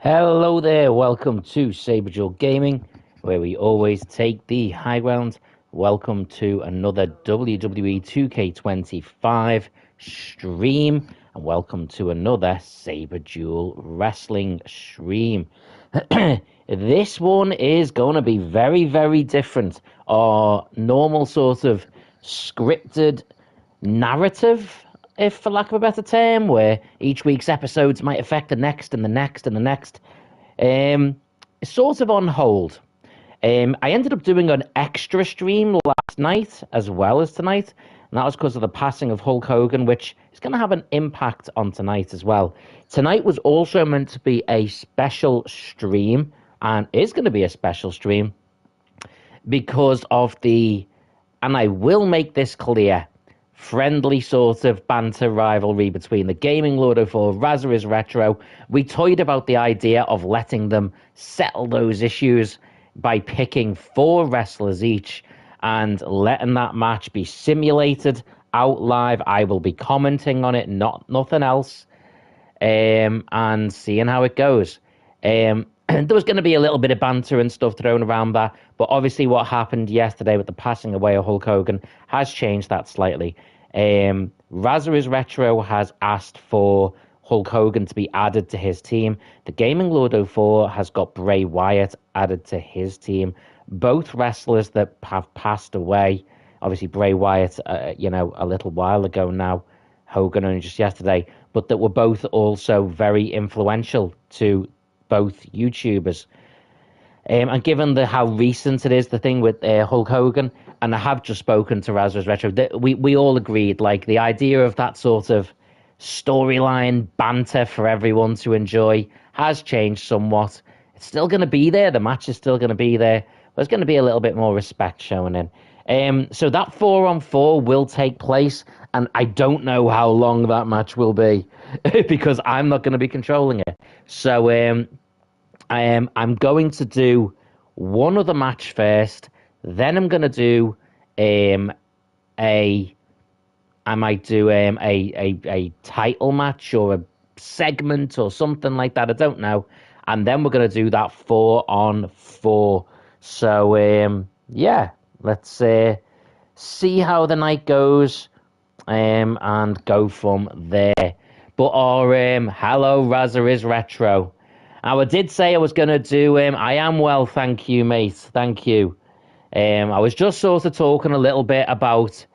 Hello there, welcome to Saberduel Gaming, where we always take the high ground. Welcome to another WWE2K25 stream, and welcome to another Saberduel Wrestling stream. This one is going to be very, very different. Our normal sort of scripted narrative, if for lack of a better term, where each week's episodes might affect the next and the next and the next, is sort of on hold. I ended up doing an extra stream last night as well as tonight, and that was because of the passing of Hulk Hogan, which is going to have an impact on tonight as well. Tonight was also meant to be a special stream, and is going to be a special stream because of the, and I will make this clear, friendly sort of banter rivalry between the Gaming Lord 04, Razor's Retro. We toyed about the idea of letting them settle those issues by picking 4 wrestlers each and letting that match be simulated out live. I will be commenting on it, nothing else, and seeing how it goes. There was going to be a little bit of banter and stuff thrown around that, but obviously what happened yesterday with the passing away of Hulk Hogan has changed that slightly. Razor's Retro has asked for Hulk Hogan to be added to his team. The Gaming Lord 04 has got Bray Wyatt added to his team. Both wrestlers that have passed away. Obviously, Bray Wyatt, a little while ago now. Hogan only just yesterday. But that were both also very influential to both YouTubers. And given how recent it is, the thing with Hulk Hogan, and I have just spoken to Razor's Retro, we all agreed, like, the idea of that sort of storyline banter for everyone to enjoy has changed somewhat. It's still going to be there. The match is still going to be there. There's going to be a little bit more respect shown in. So that 4-on-4 will take place, and I don't know how long that match will be because I'm not going to be controlling it. So I'm going to do one other match first. Then I'm going to do a title match or a segment or something like that. I don't know. And then we're going to do that 4-on-4. So let's see how the night goes and go from there. But hello, Razor is Retro. Now, I did say I was going to do I am well, thank you, mate. Thank you. I was just sort of talking a little bit about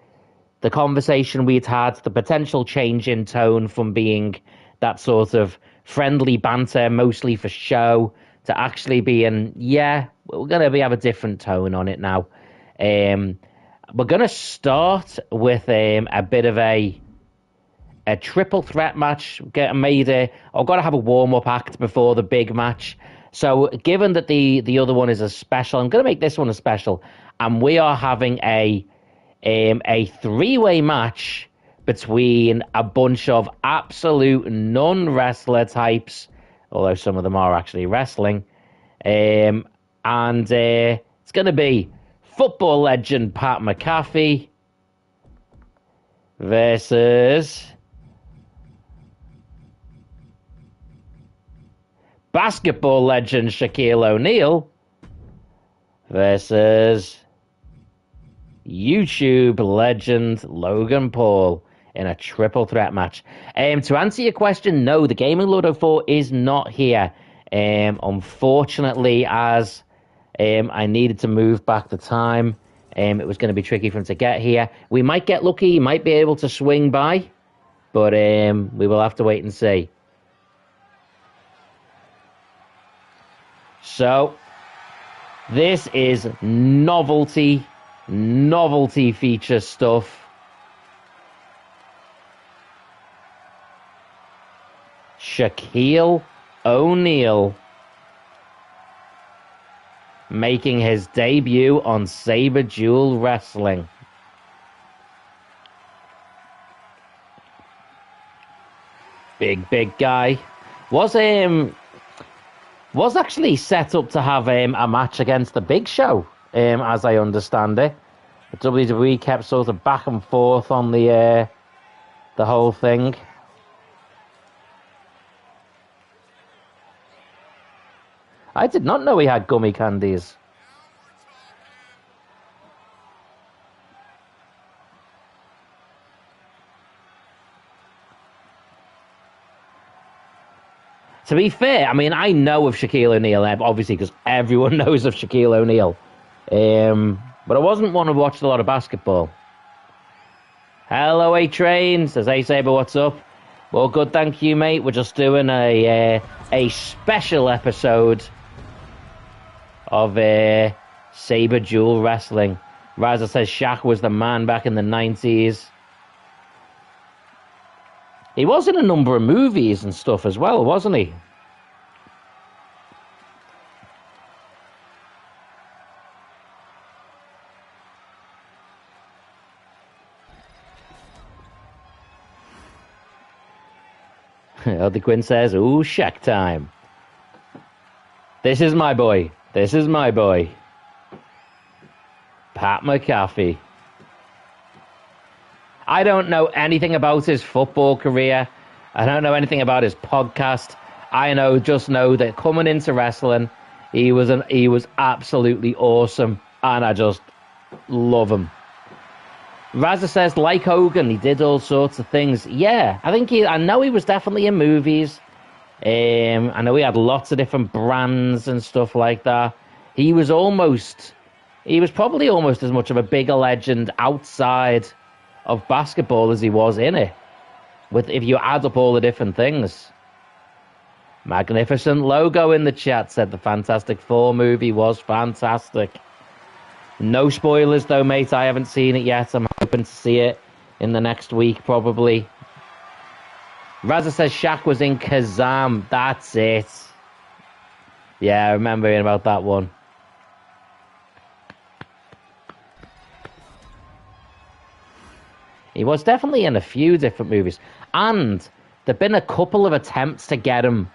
the conversation we'd had, the potential change in tone from being that sort of friendly banter, mostly for show, to actually being, we're going to have a different tone on it now. We're going to start with a bit of a triple threat match. I've got to have a warm-up act before the big match. So given that the other one is a special, I'm going to make this one a special. And we are having a 3-way match between a bunch of absolute non-wrestler types, although some of them are actually wrestling. And it's going to be football legend Pat McAfee versus basketball legend Shaquille O'Neal versus YouTube legend Logan Paul in a triple threat match. To answer your question, no, the Gaming Lord 04 is not here. Unfortunately, as I needed to move back the time, it was going to be tricky for him to get here. We might get lucky, he might be able to swing by, but we will have to wait and see. So, this is novelty feature stuff. Shaquille O'Neal making his debut on Saberduel Wrestling. Big guy. Was actually set up to have a match against the Big Show, as I understand it. The WWE kept sort of back and forth on the whole thing. I did not know he had gummy candies. To be fair, I mean, I know of Shaquille O'Neal, obviously, because everyone knows of Shaquille O'Neal. But I wasn't one who watched a lot of basketball. Hello, A-Train. Says, hey, Saber, what's up? Well, good, thank you, mate. We're just doing a special episode of Saberduel Wrestling. Raza says Shaq was the man back in the 90s. He was in a number of movies and stuff as well, wasn't he? Elder Quinn says, ooh, Shaq time. This is my boy. This is my boy. Pat McAfee. I don't know anything about his football career. I don't know anything about his podcast. Just know that coming into wrestling, he was absolutely awesome, and I just love him. Raza says, like Hogan, he did all sorts of things. Yeah, I know he was definitely in movies. I know he had lots of different brands and stuff like that. He was probably almost as much of a bigger legend outside of basketball as he was in it, if you add up all the different things. Magnificent logo in the chat said the Fantastic Four movie was fantastic. No spoilers though, mate. I haven't seen it yet. I'm hoping to see it in the next week, probably. Raza says Shaq was in Kazam. That's it. Yeah, I remember hearing about that one. He was definitely in a few different movies. And there've been a couple of attempts to get him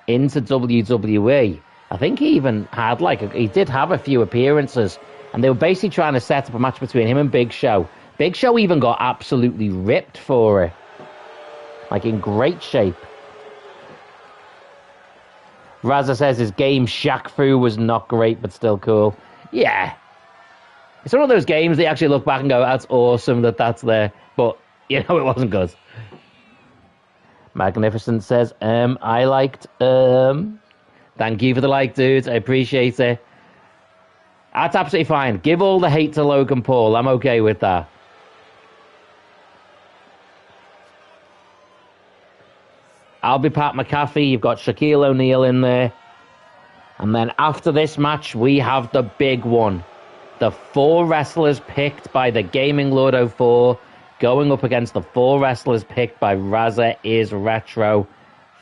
into WWE. I think he even had he did have a few appearances. And they were basically trying to set up a match between him and Big Show. Big Show even got absolutely ripped for it. Like, in great shape. Raza says his game Shaq Fu was not great, but still cool. Yeah. It's one of those games that you actually look back and go, that's awesome that's there. But, it wasn't good. Magnificent says, I liked, thank you for the like, dude. I appreciate it. That's absolutely fine. Give all the hate to Logan Paul. I'm okay with that. I'll be Pat McAfee. You've got Shaquille O'Neal in there. And then after this match, we have the big one. The 4 wrestlers picked by the Gaming Lord 04 going up against the 4 wrestlers picked by Raza is Retro.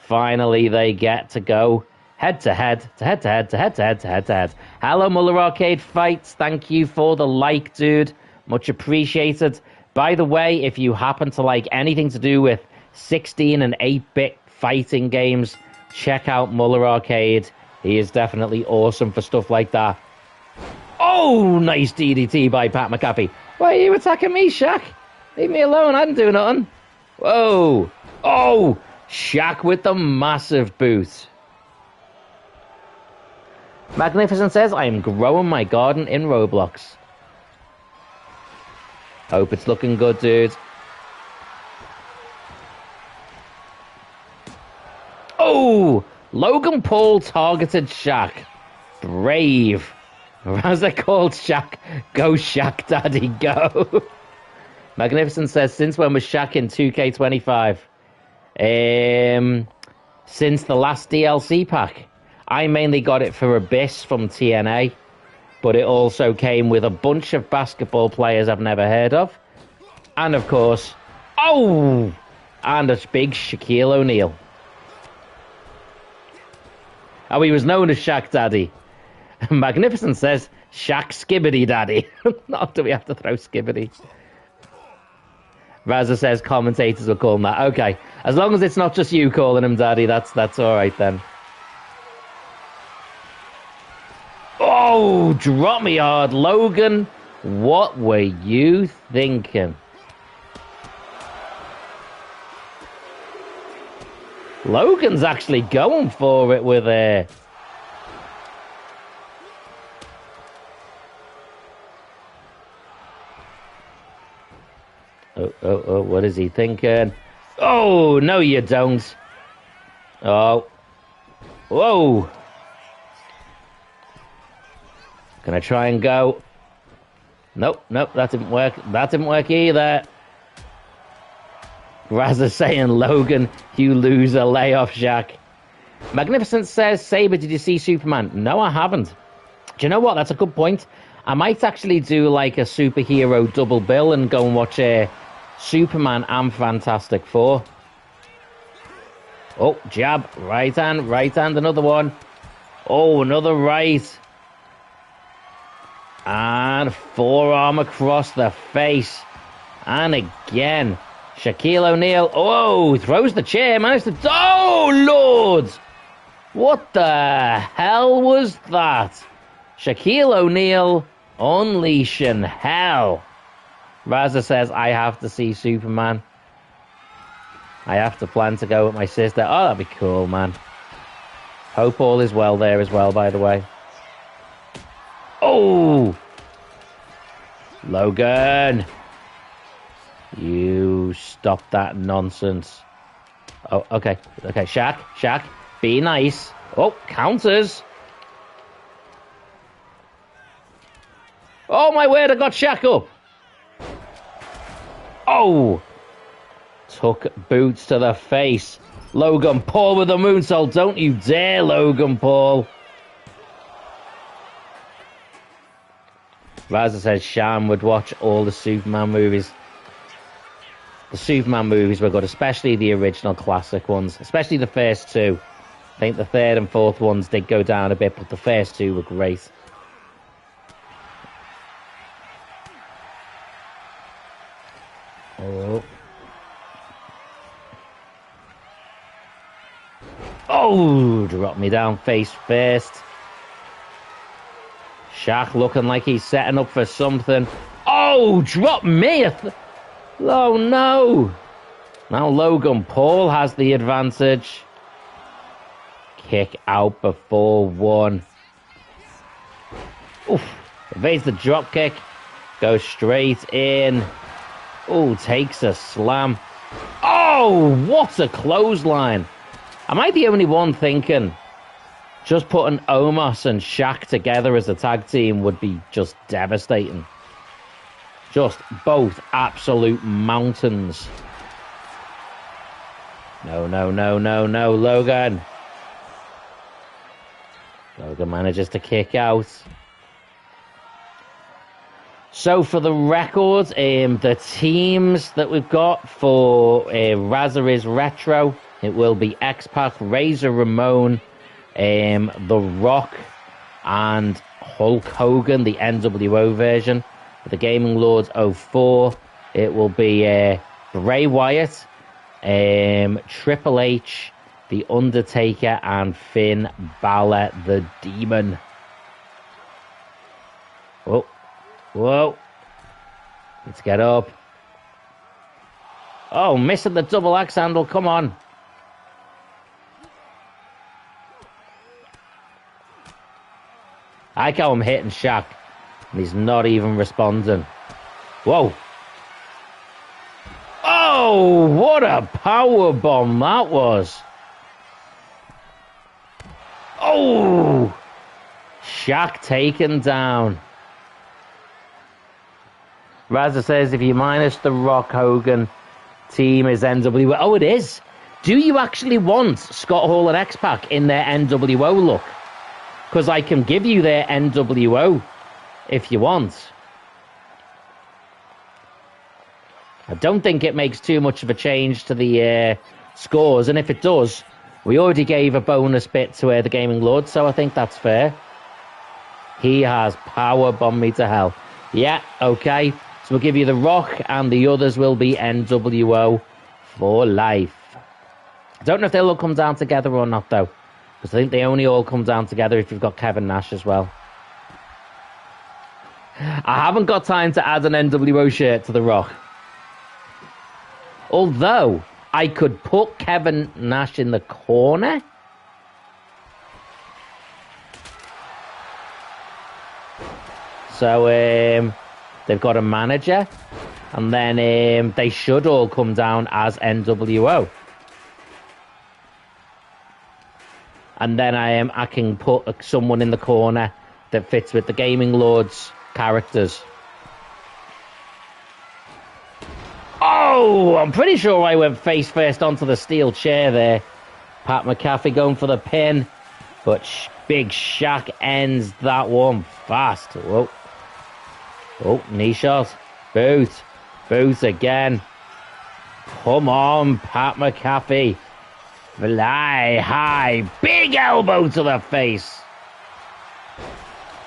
Finally, they get to go head to head, to head to head, to head to head, to head to head. Hello, Muller Arcade Fights. Thank you for the like, dude. Much appreciated. By the way, if you happen to like anything to do with 16 and 8-bit fighting games, check out Muller Arcade. He is definitely awesome for stuff like that. Oh, nice DDT by Pat McAfee. Why are you attacking me, Shaq? Leave me alone. I didn't do nothing. Whoa. Oh, Shaq with the massive boot. Magnificent says, I am growing my garden in Roblox. Hope it's looking good, dude. Oh, Logan Paul targeted Shaq. Brave. Raza called Shaq, go Shaq Daddy, go. Magnificent says, since when was Shaq in 2K25? Since the last DLC pack. I mainly got it for Abyss from TNA, but it also came with a bunch of basketball players I've never heard of. And of course, and a big Shaquille O'Neal. Oh, he was known as Shaq Daddy. Magnificent says, Shaq Skibbity Daddy. Not do we have to throw Skibbity. Raza says commentators will call him that. Okay, as long as it's not just you calling him Daddy, that's all right then. Oh, drop me hard. Logan, what were you thinking? Logan's actually going for it with a... Oh, what is he thinking? Oh, no, you don't. Oh. Whoa. Can I try and go? Nope, that didn't work. That didn't work either. Razza saying, Logan, you loser, lay off Shaq. Magnificent says, Saber, did you see Superman? No, I haven't. Do you know what? That's a good point. I might actually do like a superhero double bill and go and watch Superman and Fantastic Four. Oh, jab, right hand, another one. Oh, another right. And forearm across the face. And again, Shaquille O'Neal. Oh, throws the chair, managed to... Oh, Lord! What the hell was that? Shaquille O'Neal unleashing hell. Raza says, I have to see Superman. I have to plan to go with my sister. Oh, that'd be cool, man. Hope all is well there as well, by the way. Oh! Logan! You stop that nonsense. Oh, okay. Okay, Shaq, be nice. Oh, counters. Oh, my word, I got Shaq up. Oh! Took boots to the face. Logan Paul with a moonsault. Don't you dare, Logan Paul. Raza says Sham would watch all the Superman movies. The Superman movies were good, especially the original classic ones. Especially the first two. I think the third and fourth ones did go down a bit, but the first two were great. Oh. Oh, dropped me down face first. Shaq looking like he's setting up for something. Oh, drop me. Oh, no. Now Logan Paul has the advantage. Kick out before one. Oof. Evades the drop kick. Goes straight in. Oh, takes a slam. Oh, what a clothesline. Am I the only one thinking just putting Omos and Shaq together as a tag team would be just devastating? Just both absolute mountains. No, Logan. Logan manages to kick out. So for the record, the teams that we've got for Razza is Retro, it will be X-Pac, Razor Ramon, The Rock, and Hulk Hogan, the NWO version. For the Gaming Lords 04, it will be Bray Wyatt, Triple H, The Undertaker, and Finn Balor, the Demon. Whoa. Let's get up. Oh, missing the double axe handle. Come on. I like how I'm hitting Shaq, and he's not even responding. Whoa. Oh, what a power bomb that was. Oh. Shaq taken down. Razza says if you minus the Rock Hogan team is NWO. Oh, it is. Do you actually want Scott Hall and X-Pac in their NWO look? Because I can give you their NWO if you want. I don't think it makes too much of a change to the scores. And if it does, we already gave a bonus bit to the Gaming Lord, so I think that's fair. He has power bombed me to hell. Yeah, okay. So we'll give you The Rock, and the others will be NWO for life. I don't know if they'll all come down together or not, though. Because I think they only all come down together if you've got Kevin Nash as well. I haven't got time to add an NWO shirt to The Rock. Although, I could put Kevin Nash in the corner. So, they've got a manager. And then they should all come down as NWO. And then I can put someone in the corner that fits with the Gaming Lords characters. Oh, I'm pretty sure I went face first onto the steel chair there. Pat McAfee going for the pin. But Big Shaq ends that one fast. Whoa. Oh, knee shot. Boot. Boot again. Come on, Pat McAfee. Fly high. Big elbow to the face.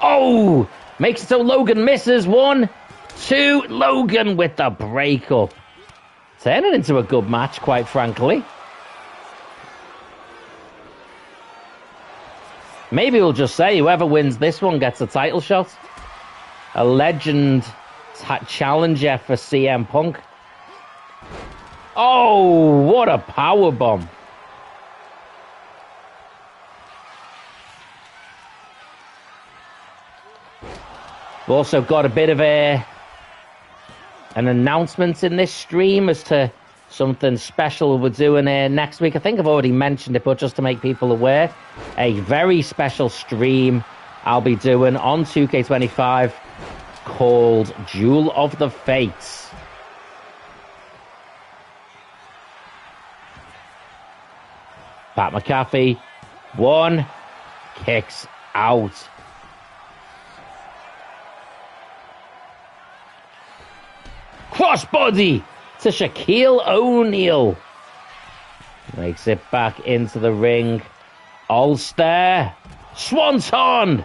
Oh, makes it so Logan misses. 1, 2. Logan with the breakup. Turning into a good match, quite frankly. Maybe we'll just say whoever wins this one gets a title shot. A legend challenger for CM Punk. Oh, what a powerbomb. We've also got a bit of an announcement in this stream as to something special we're doing next week. I think I've already mentioned it, but just to make people aware, a very special stream I'll be doing on 2K25 called Duel of the Fates. Pat McAfee, 1, kicks out. Crossbody to Shaquille O'Neal. Makes it back into the ring. Ulster. Swanton.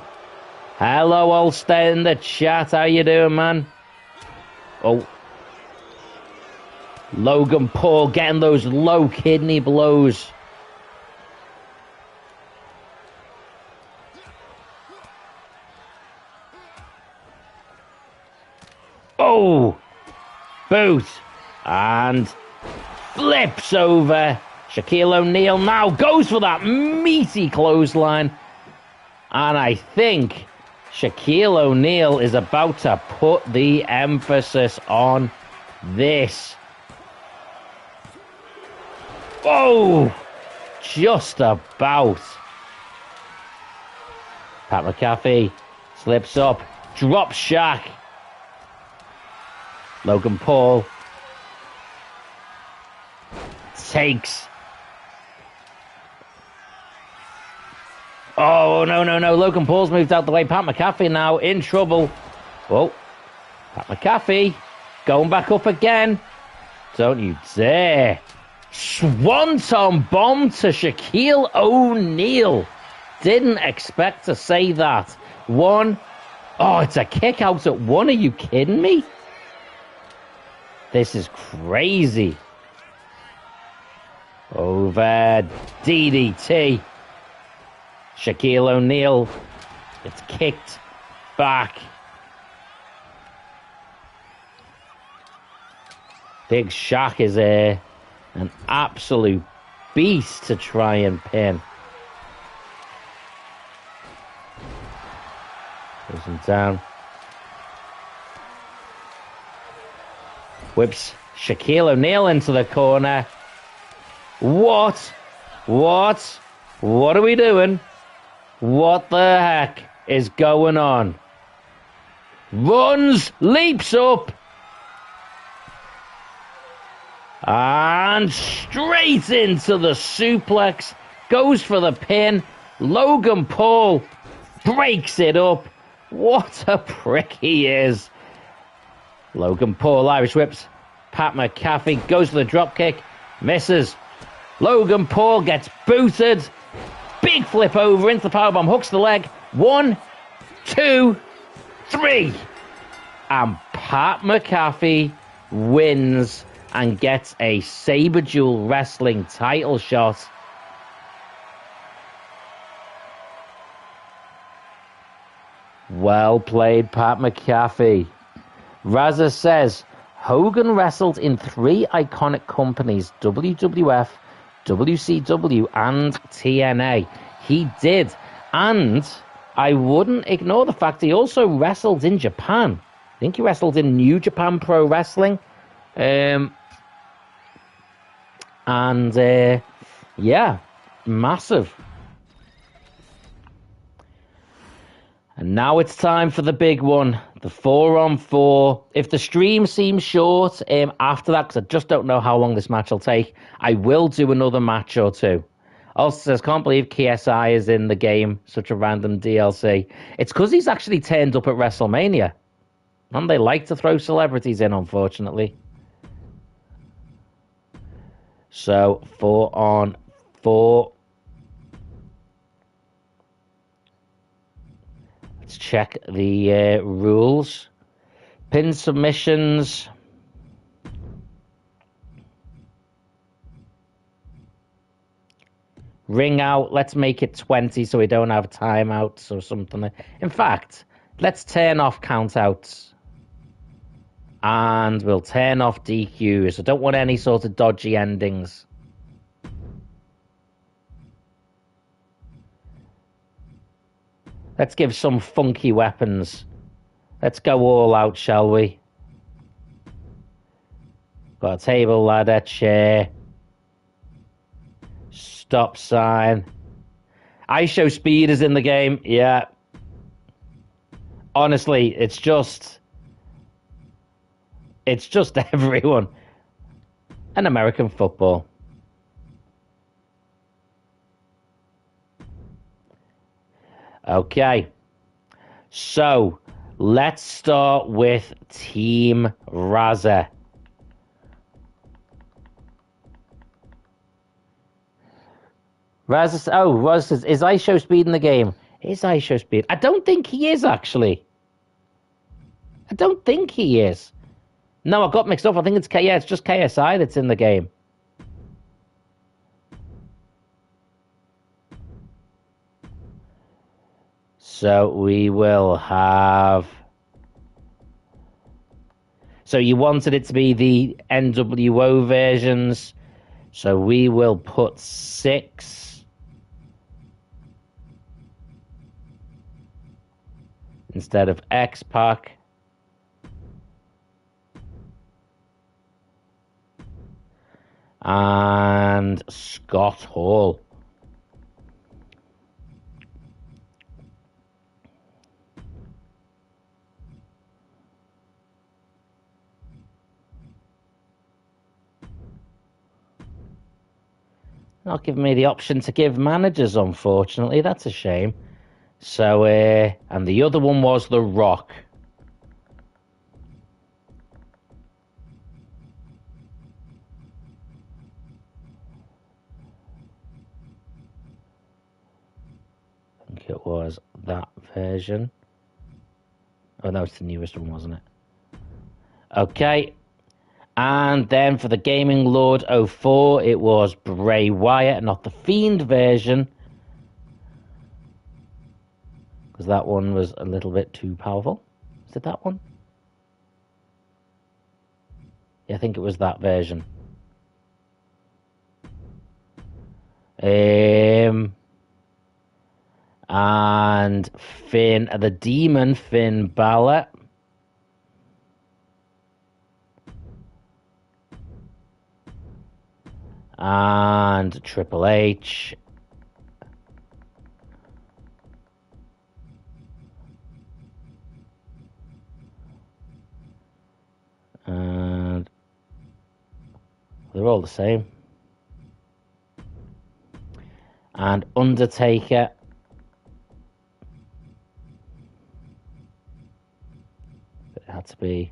Hello, Ulster in the chat. How you doing, man? Oh. Logan Paul getting those low kidney blows. Oh. Boot. And flips over. Shaquille O'Neal now goes for that meaty clothesline. And I think Shaquille O'Neal is about to put the emphasis on this. Oh, just about. Pat McAfee slips up, drops Shaq. Logan Paul takes. Oh, no. Logan Paul's moved out the way. Pat McAfee now in trouble. Whoa. Pat McAfee going back up again. Don't you dare. Swanton bomb to Shaquille O'Neal. Didn't expect to say that. 1. Oh, it's a kick out at 1. Are you kidding me? This is crazy. Over DDT. Shaquille O'Neal. It's kicked back. Big Shaq is an absolute beast to try and pin. Goes him down. Whips Shaquille O'Neal into the corner. What are we doing? What the heck is going on? Runs, leaps up. And straight into the suplex. Goes for the pin. Logan Paul breaks it up. What a prick he is. Logan Paul Irish whips. Pat McAfee goes for the dropkick. Misses. Logan Paul gets booted. Big flip over into the powerbomb. Hooks the leg. 1, 2, 3. And Pat McAfee wins and gets a Saberduel Wrestling title shot. Well played, Pat McAfee. Raza says, Hogan wrestled in 3 iconic companies, WWF, WCW, and TNA. He did. And I wouldn't ignore the fact he also wrestled in Japan. I think he wrestled in New Japan Pro Wrestling And yeah, massive. And now it's time for the big one, the 4-on-4. If the stream seems short after that, because I just don't know how long this match will take, I will do another match or two. Also says, can't believe KSI is in the game, such a random DLC. It's because he's actually turned up at WrestleMania. And they like to throw celebrities in, unfortunately. So, 4-on-4. Let's check the rules. Pin submissions. Ring out. Let's make it 20 so we don't have timeouts or something. In fact, let's turn off countouts. And we'll turn off DQs. I don't want any sort of dodgy endings. Let's give some funky weapons. Let's go all out, shall we? Got a table, ladder, chair. Stop sign. ISO speed is in the game. Yeah. Honestly, it's just everyone. And American football. Okay. So, let's start with Team Raza. Raza says, is ISO speed in the game? Is ISO speed? I don't think he is, actually. I don't think he is. No, I got mixed up. I think it's just KSI that's in the game. So we will have... So you wanted it to be the NWO versions. So we will put 6 instead of X-Pac. And Scott Hall. Not giving me the option to give managers, unfortunately. That's a shame. So, and the other one was The Rock. I think it was that version. Oh, no, it's the newest one, wasn't it? Okay. And then for the Gaming Lord 04, it was Bray Wyatt, not the Fiend version. Because that one was a little bit too powerful. Is it that one? Yeah, I think it was that version. And Finn, the Demon, Finn Balor. And Triple H. And they're all the same. And Undertaker. It had to be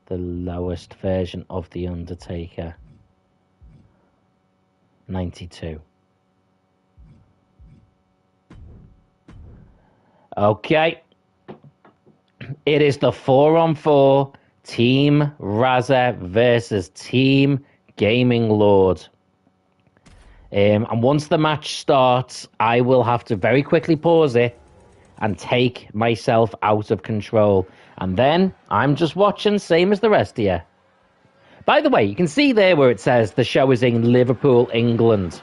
the lowest version of the Undertaker. 92. Okay. It is the 4-on-4 Team Raza versus Team Gaming Lord. And once the match starts, I will have to very quickly pause it and take myself out of control. And then I'm just watching, same as the rest of you. By the way, you can see there where it says the show is in Liverpool, England.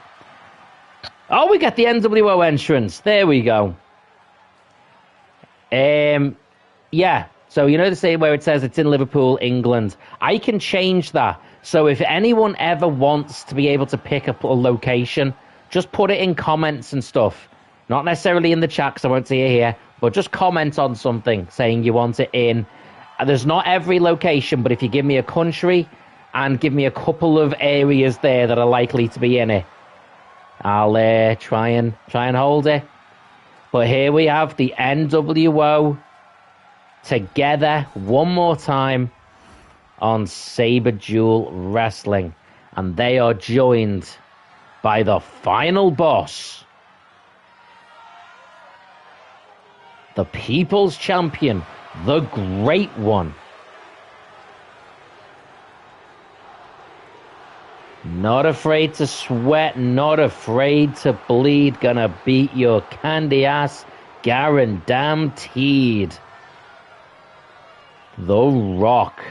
Oh, we got the NWO entrance. There we go. Yeah. So you know the say where it says it's in Liverpool, England. I can change that. So if anyone ever wants to be able to pick up a location, just put it in comments and stuff. Not necessarily in the chat because I won't see it here, but just comment on something saying you want it in. There's not every location, but if you give me a country and give me a couple of areas there that are likely to be in it, I'll try and hold it. But here we have the NWO together one more time on Saberduel Wrestling, and they are joined by the final boss, the People's Champion, the Great One. Not afraid to sweat, not afraid to bleed, gonna beat your candy ass, guaranteed. The Rock.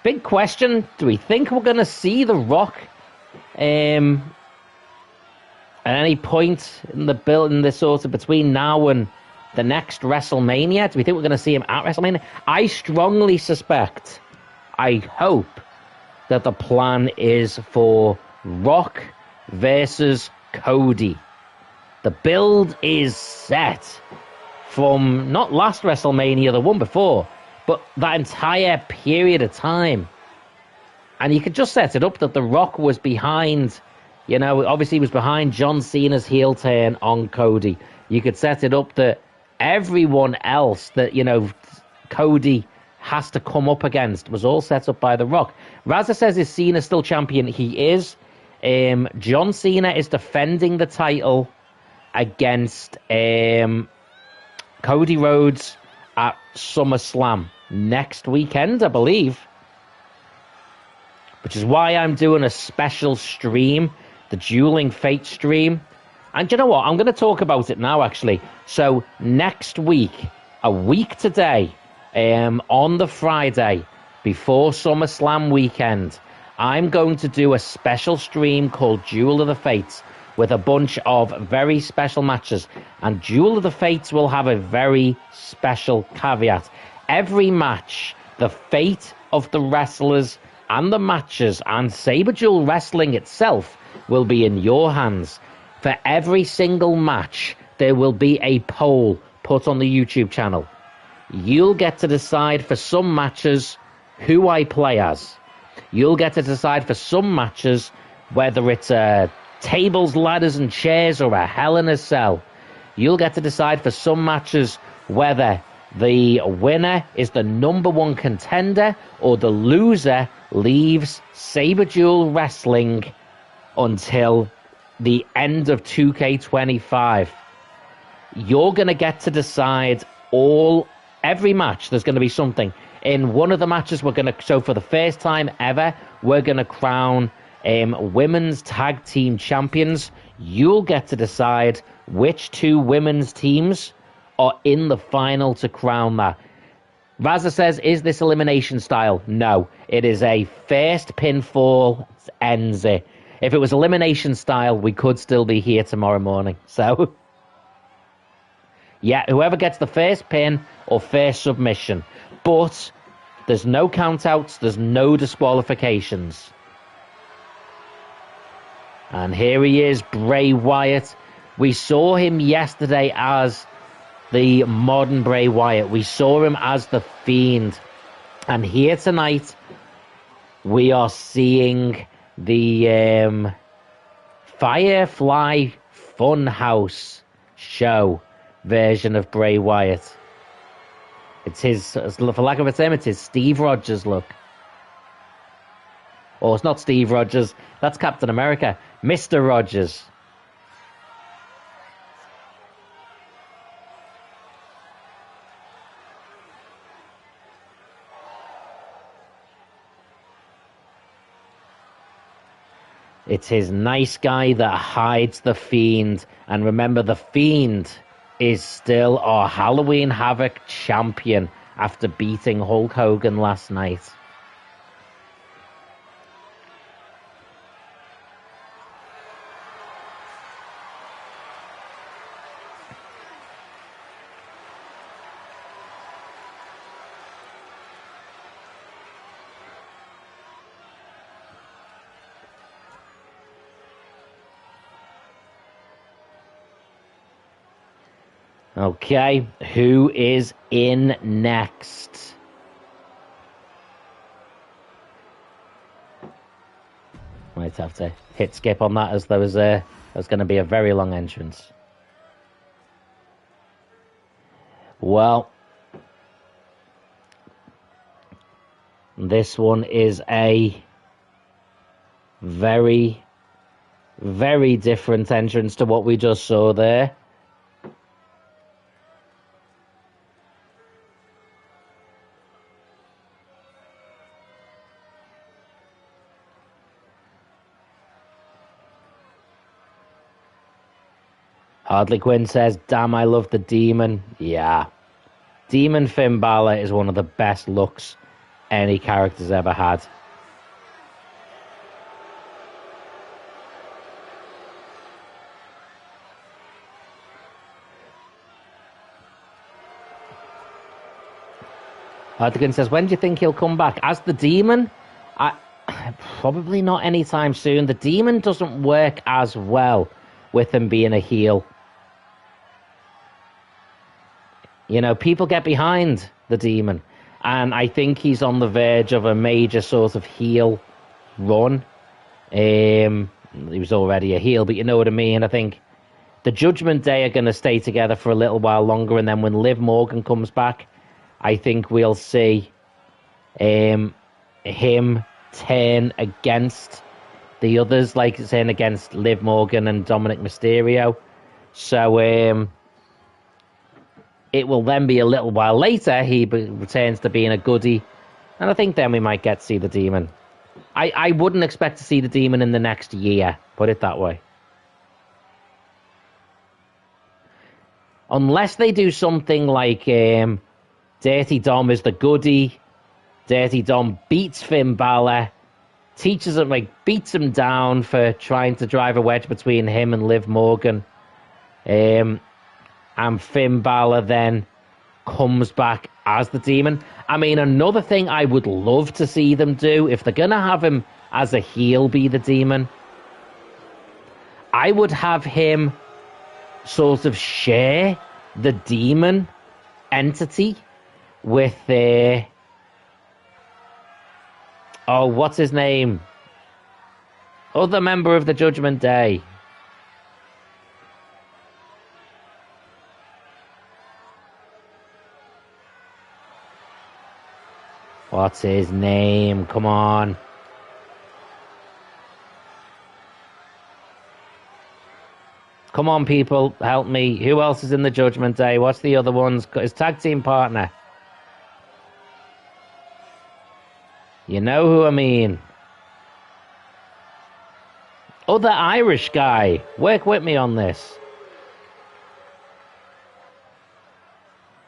Big question, do we think we're going to see The Rock at any point in the build, in this sort of between now and the next WrestleMania? Do we think we're going to see him at WrestleMania? I strongly suspect, I hope, that the plan is for Rock versus Cody. The build is set from not last WrestleMania, the one before, but that entire period of time. And you could just set it up that The Rock was behind, you know, obviously he was behind John Cena's heel turn on Cody. You could set it up that everyone else that, you know, Cody has to come up against was all set up by The Rock. Raza says, is Cena still champion? He is. John Cena is defending the title against Cody Rhodes at SummerSlam next weekend, I believe. Which is why I'm doing a special stream, the Dueling Fate stream. And you know what? I'm going to talk about it now, actually. So next week, a week today, on the Friday before SummerSlam weekend, I'm going to do a special stream called Duel of the Fates with a bunch of very special matches. And Duel of the Fates will have a very special caveat. Every match, the fate of the wrestlers and the matches and Saberduel Wrestling itself will be in your hands. For every single match, there will be a poll put on the YouTube channel. You'll get to decide for some matches who I play as. You'll get to decide for some matches whether it's tables, ladders and chairs or a Hell in a Cell. You'll get to decide for some matches whether the winner is the number one contender or the loser leaves Saberduel Wrestling until the end of 2K25. You're going to get to decide every match. There's going to be something. In one of the matches, so for the first time ever, we're going to crown women's tag team champions. You'll get to decide which two women's teams are in the final to crown that. Raza says, is this elimination style? No, it is a first pinfall ends it. If it was elimination style, we could still be here tomorrow morning. So, yeah, whoever gets the first pin or first submission. But there's no countouts, there's no disqualifications. And here he is, Bray Wyatt. We saw him yesterday as the modern Bray Wyatt. We saw him as the Fiend. And here tonight, we are seeing the Firefly Funhouse show version of Bray Wyatt. It's his, for lack of a term, it's his Steve Rogers look. Oh, it's not Steve Rogers. That's Captain America. Mr. Rogers. It's his nice guy that hides the Fiend. And remember, the Fiend is still our Halloween Havoc champion after beating Hulk Hogan last night. Okay, who is in next? Might have to hit skip on that as there was going to be a very long entrance. Well, this one is a very, very different entrance to what we just saw there. Hardly Quinn says, damn, I love the Demon. Yeah. Demon Finn Balor is one of the best looks any character's ever had. Hardly Quinn says, when do you think he'll come back? As the Demon? Probably not anytime soon. The Demon doesn't work as well with him being a heel. You know, people get behind the Demon, and I think he's on the verge of a major sort of heel run. He was already a heel, but you know what I mean. I think the Judgment Day are going to stay together for a little while longer, and then when Liv Morgan comes back, I think we'll see him turn against the others, like saying against Liv Morgan and Dominic Mysterio. So it will then be a little while later he returns to being a goodie, and I think then we might get to see the Demon. I wouldn't expect to see the Demon in the next year, put it that way. Unless they do something like Dirty Dom is the goodie, Dirty Dom beats Finn Balor, teaches him, beats him down for trying to drive a wedge between him and Liv Morgan. And Finn Balor then comes back as the Demon. I mean, another thing I would love to see them do, if they're going to have him as a heel be the Demon, I would have him sort of share the Demon entity with what's his name? Other member of the Judgment Day. What's his name? Come on. Come on, people. Help me. Who else is in the Judgment Day? What's the other ones? His tag team partner. You know who I mean. Other Irish guy. Work with me on this.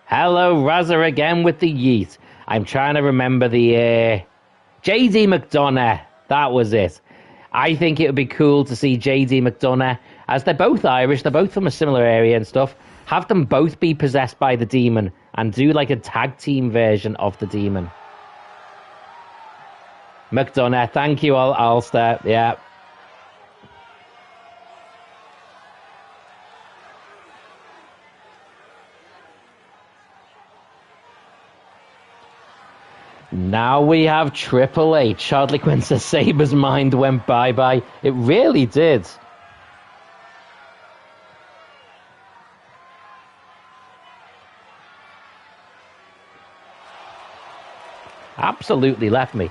Hello, Razza again with the yeet. I'm trying to remember the JD McDonough. That was it. I think it would be cool to see JD McDonough, as they're both Irish, they're both from a similar area and stuff, have them both be possessed by the Demon and do like a tag team version of the Demon. McDonough, thank you, Ulster. Yeah. Now we have Triple H. Hardly Quinn says Saber's mind went bye-bye. It really did. Absolutely left me.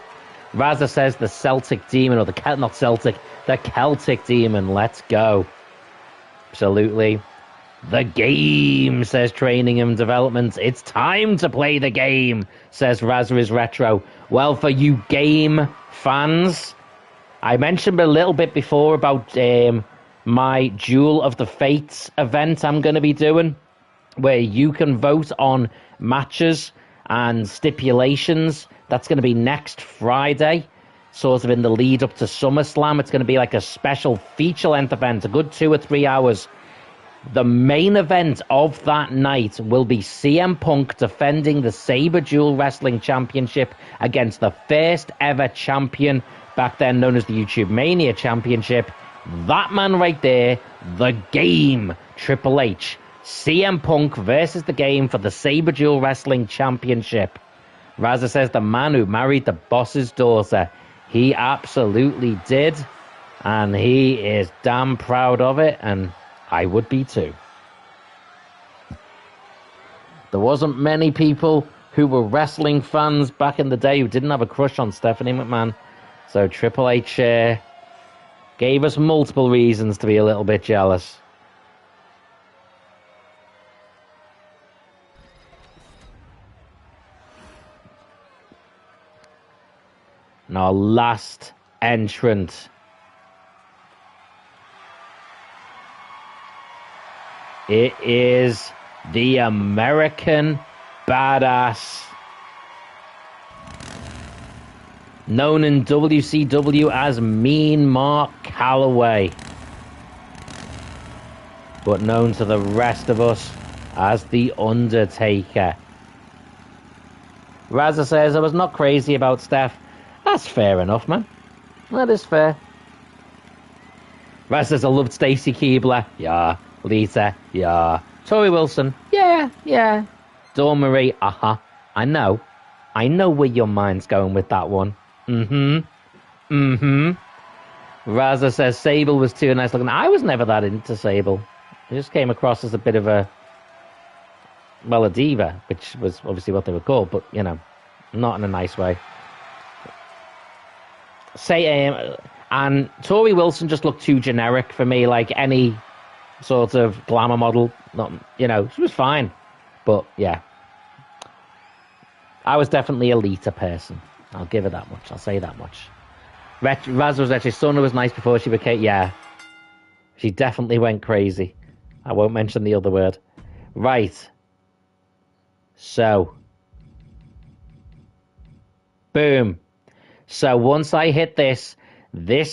Raza says the Celtic Demon, or the Celtic Demon. Let's go. Absolutely. The game, says Training and Development. It's time to play the game, says Razri's Retro. Well, for you game fans, I mentioned a little bit before about my Duel of the Fates event I'm going to be doing, where you can vote on matches and stipulations. That's going to be next Friday, sort of in the lead up to SummerSlam. It's going to be like a special feature-length event, a good 2 or 3 hours. The main event of that night will be CM Punk defending the Saberduel Wrestling Championship against the first ever champion, back then known as the YouTube Mania Championship. That man right there, the game, Triple H. CM Punk versus the Game for the Saberduel Wrestling Championship. Raza says the man who married the boss's daughter. He absolutely did. And he is damn proud of it. And I would be too. There wasn't many people who were wrestling fans back in the day who didn't have a crush on Stephanie McMahon. So Triple H gave us multiple reasons to be a little bit jealous. And our last entrant. It is the American Badass, known in WCW as Mean Mark Calloway, but known to the rest of us as The Undertaker. Raza says, I was not crazy about Steph. That's fair enough, man. That is fair. Raz says, I loved Stacy Keibler. Yeah. Lita. Yeah. Tori Wilson. Yeah. Dawn Marie. I know where your mind's going with that one. Raza says, Sable was too nice looking. I was never that into Sable. It just came across as a bit of a diva, which was obviously what they were called, but, you know, not in a nice way. And Tori Wilson just looked too generic for me, like any sort of glamour model. Not, you know, she was fine, but yeah, I was definitely a Lita person. I'll give her that much. I'll say that much. Raz was actually, Sona was nice before she became, yeah, she definitely went crazy. I won't mention the other word. Right. So, boom. So once I hit this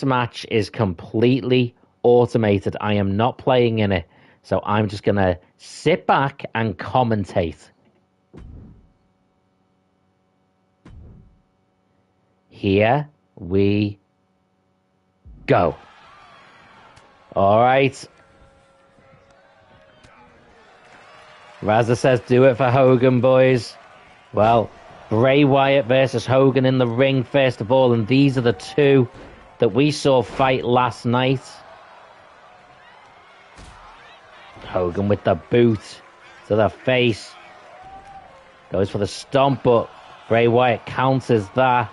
match is completely automated. I am not playing in it. So I'm just going to sit back and commentate. Here we go. All right. Raza says, do it for Hogan, boys. Well, Bray Wyatt versus Hogan in the ring, first of all, and these are the two that we saw fight last night. Hogan with the boot to the face. Goes for the stomp, but Bray Wyatt counters that.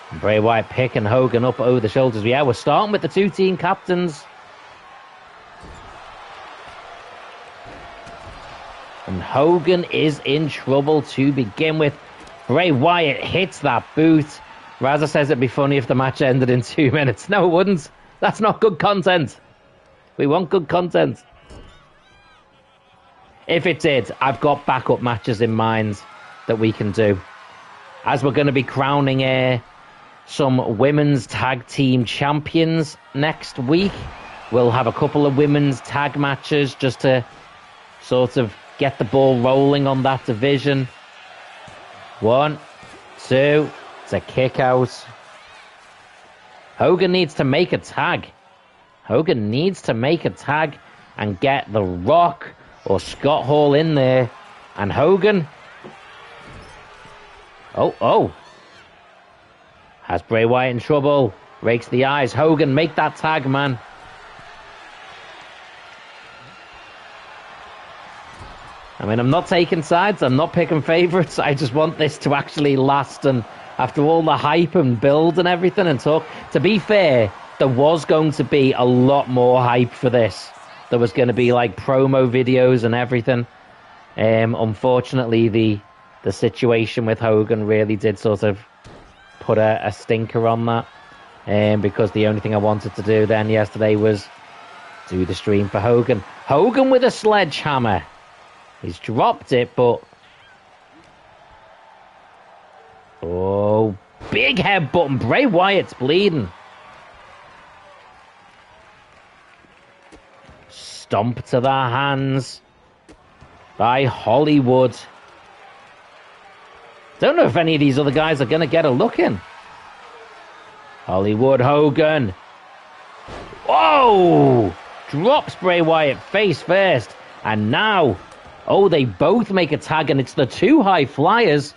And Bray Wyatt picking Hogan up over the shoulders. Yeah, we're starting with the two team captains. And Hogan is in trouble to begin with. Bray Wyatt hits that boot. Raza says it'd be funny if the match ended in 2 minutes. No, it wouldn't. That's not good content. We want good content. If it did, I've got backup matches in mind that we can do. As we're going to be crowning some women's tag team champions next week, we'll have a couple of women's tag matches just to sort of get the ball rolling on that division. 1, 2, it's a kick out. Hogan needs to make a tag. Hogan needs to make a tag and get The Rock or Scott Hall in there. And Hogan... Oh. Has Bray Wyatt in trouble. Rakes the eyes. Hogan, make that tag, man. I mean, I'm not taking sides. I'm not picking favourites. I just want this to actually last. And after all the hype and build and everything and talk, to be fair, there was going to be a lot more hype for this. There was going to be like promo videos and everything. Unfortunately, the situation with Hogan really did sort of put a stinker on that. Because the only thing I wanted to do then yesterday was do the stream for Hogan. Hogan with a sledgehammer. He's dropped it, but... Oh, big headbutt, and Bray Wyatt's bleeding. Stomp to the hands by Hollywood. Don't know if any of these other guys are going to get a look in. Hollywood Hogan. Whoa! drops Bray Wyatt face first. And now, oh, they both make a tag, and it's the two high flyers,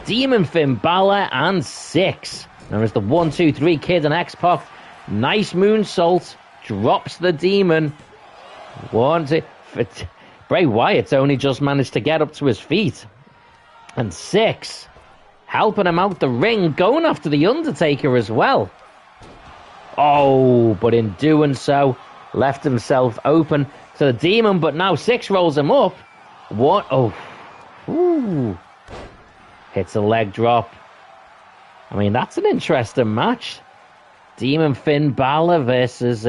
Demon Finn Balor and Six. There's the 1, 2, 3 Kid and X-Pac. Nice moonsault, drops the Demon. 1, 2. Bray Wyatt's only just managed to get up to his feet. And Six helping him out the ring, going after the Undertaker as well. Oh, but in doing so, left himself open to the Demon, but now Six rolls him up. What? Oh. Ooh. Hits a leg drop. I mean, that's an interesting match. Demon Finn Balor versus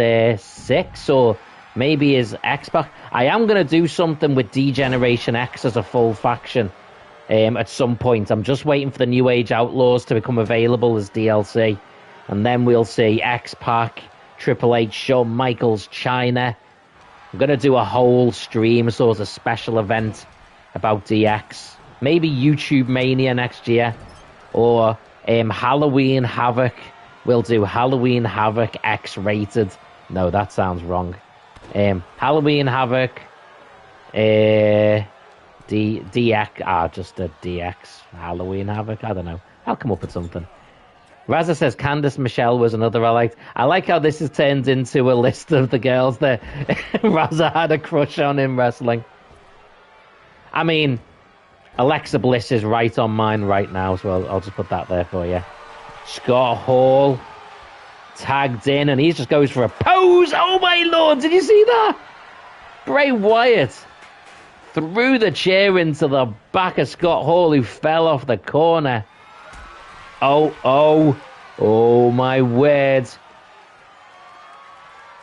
Six, or maybe his X-Pac. I am going to do something with D-Generation X as a full faction at some point. I'm just waiting for the New Age Outlaws to become available as DLC. And then we'll see X-Pac, Triple H, Shawn Michaels, Chyna. I'm going to do a whole stream, sort of special event about DX. Maybe YouTube Mania next year. Or Halloween Havoc. We'll do Halloween Havoc X-rated. No, that sounds wrong. Halloween Havoc. DX. Just a DX. Halloween Havoc. I don't know. I'll come up with something. Raza says Candice Michelle was another I liked. I like how this has turned into a list of the girls that Raza had a crush on in wrestling. I mean, Alexa Bliss is right on mine right now, so I'll just put that there for you. Scott Hall tagged in, and he just goes for a pose. Oh my lord, did you see that? Bray Wyatt threw the chair into the back of Scott Hall, who fell off the corner. Oh my word.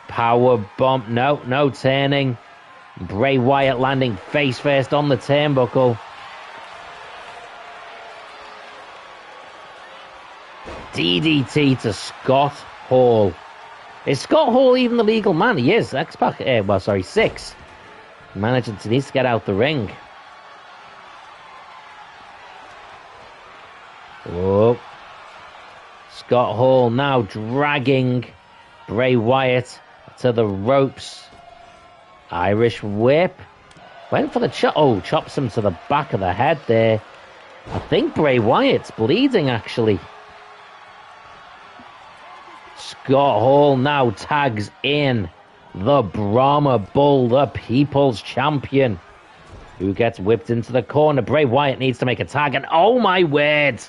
Power bomb. No turning. Bray Wyatt landing face first on the turnbuckle. DDT to Scott Hall. Is Scott Hall even the legal man? He is. X-Pac. Six. Managing to needs to get out the ring. Oh. Scott Hall now dragging Bray Wyatt to the ropes. Irish whip. Went for the chop. Oh, chops him to the back of the head there. I think Bray Wyatt's bleeding, actually. Scott Hall now tags in the Brahma Bull, the People's Champion, who gets whipped into the corner. Bray Wyatt needs to make a tag, and oh my word!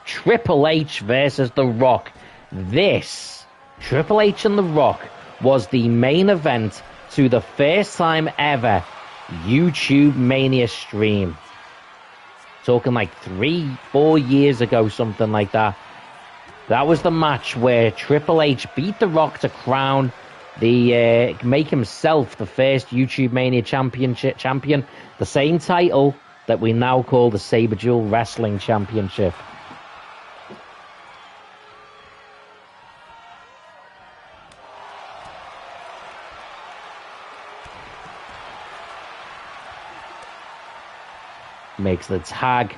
Triple H versus The Rock. This, Triple H and The Rock, was the main event to the first time ever YouTube Mania stream. Talking like 3-4 years ago, something like that. That was the match where Triple H beat The Rock to crown make himself the first YouTube Mania champion. The same title that we now call the Saberduel Wrestling Championship. Makes the tag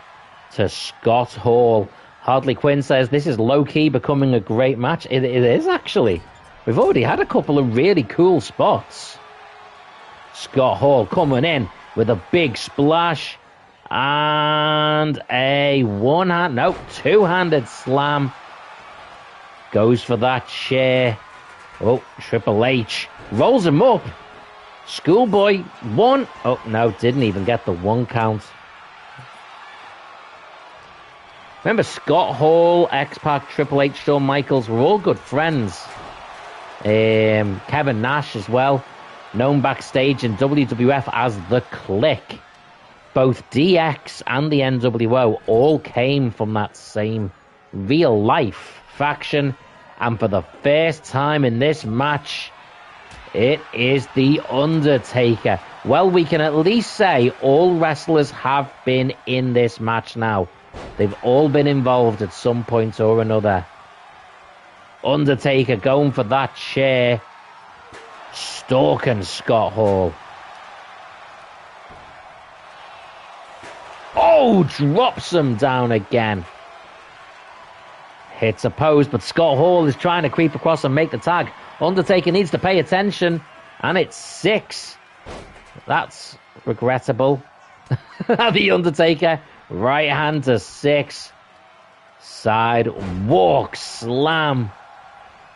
to Scott Hall. Hardly Quinn says this is low-key becoming a great match. It is, actually. We've already had a couple of really cool spots. Scott Hall coming in with a big splash. And a two-handed slam. Goes for that chair. Oh, Triple H rolls him up. Schoolboy, one. Oh, no, didn't even get the one count. Remember, Scott Hall, X-Pac, Triple H, Shawn Michaels were all good friends. Kevin Nash as well, known backstage in WWF as The Click. Both DX and the NWO all came from that same real-life faction. And for the first time in this match, it is The Undertaker. Well, we can at least say all wrestlers have been in this match now. They've all been involved at some point or another. Undertaker going for that chair. Stalking Scott Hall. Oh, drops him down again. Hits a pose, but Scott Hall is trying to creep across and make the tag. Undertaker needs to pay attention. And it's 6. That's regrettable. The Undertaker, right hand to 6. Sidewalk slam.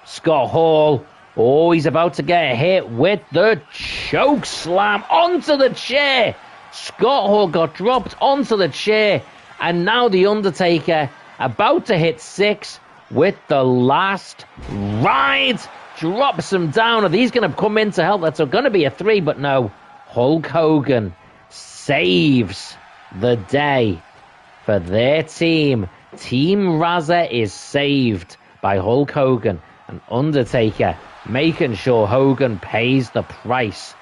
Scott Hall. Oh, he's about to get hit with the choke slam onto the chair. Scott Hall got dropped onto the chair. And now the Undertaker about to hit 6 with the last ride. Drops him down. Are these going to come in to help? That's going to be a 3, but no. Hulk Hogan saves the day for their team. Team Raza is saved by Hulk Hogan and Undertaker, making sure Hogan pays the price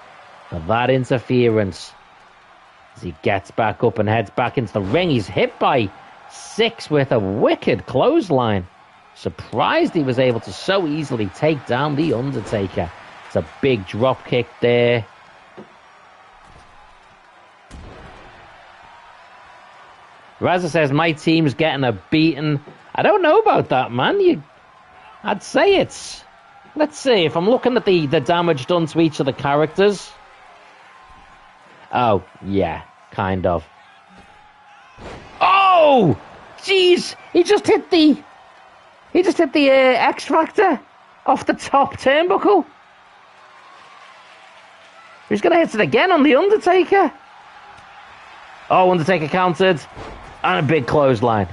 for that interference. As he gets back up and heads back into the ring, he's hit by 6 with a wicked clothesline. Surprised he was able to so easily take down the Undertaker. It's a big drop kick there. Raza says, my team's getting a beating. I don't know about that, man. I'd say it's... Let's see, if I'm looking at the damage done to each of the characters. Oh, yeah, kind of. Oh! Jeez! He just hit the X-Factor off the top turnbuckle. He's going to hit it again on the Undertaker. Oh, Undertaker countered. And a big clothesline.